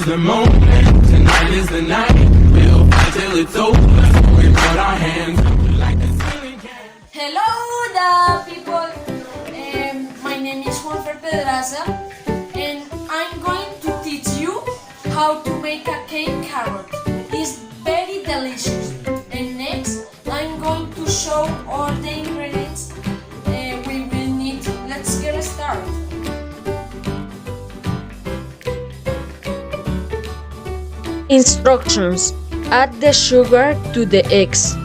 the moment, tonight is the night. We'll fight till it's over. We put our hands up like the ceiling can. Hello, the people. My name is Juanfer Pedraza, and I'm going to teach you how to make a cake carrot. It's very delicious. And next, I'm going to show all the ingredients we will need. Let's get started. Instructions: add the sugar to the eggs.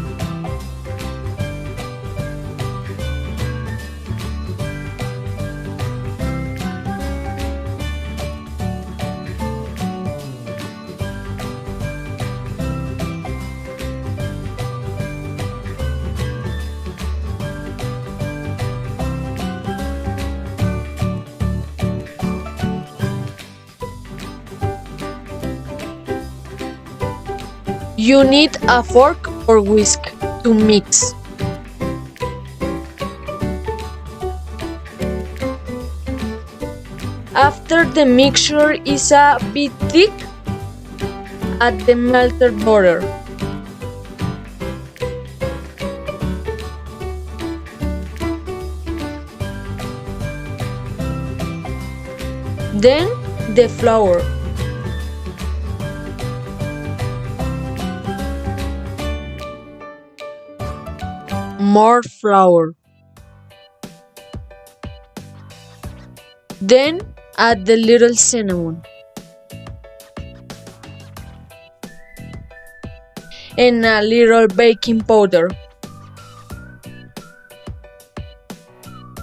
You need a fork or whisk to mix. After the mixture is a bit thick, add the melted butter. Then the flour. More flour. Then add the little cinnamon and a little baking powder.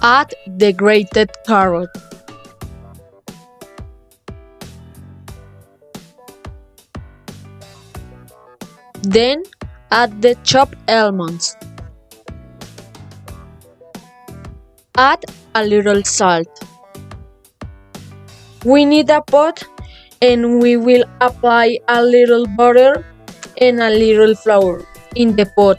Add the grated carrot. Then add the chopped almonds. Add a little salt. We need a pot, and we will apply a little butter and a little flour in the pot.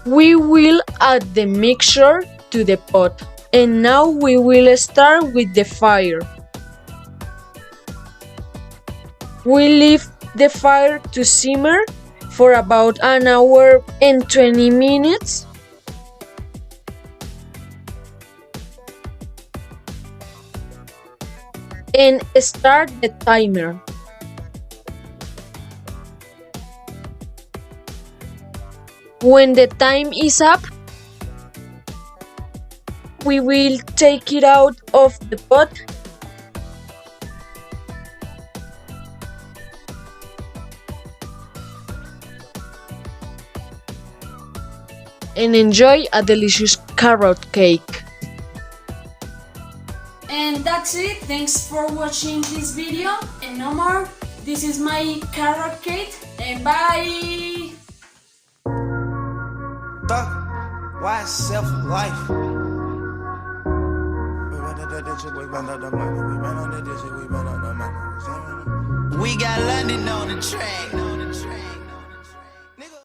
We will add the mixture to the pot, and now we will start with the fire. We leave the fire to simmer for about an hour and 20 minutes. And start the timer. When the time is up, we will take it out of the pot and enjoy a delicious carrot cake. And that's it. Thanks for watching this video. And no more. This is my carrot cake. And bye. Why self-life? We ran on that digit, we ran on the money. We ran on that digit, we ran on the money. We got London on the track.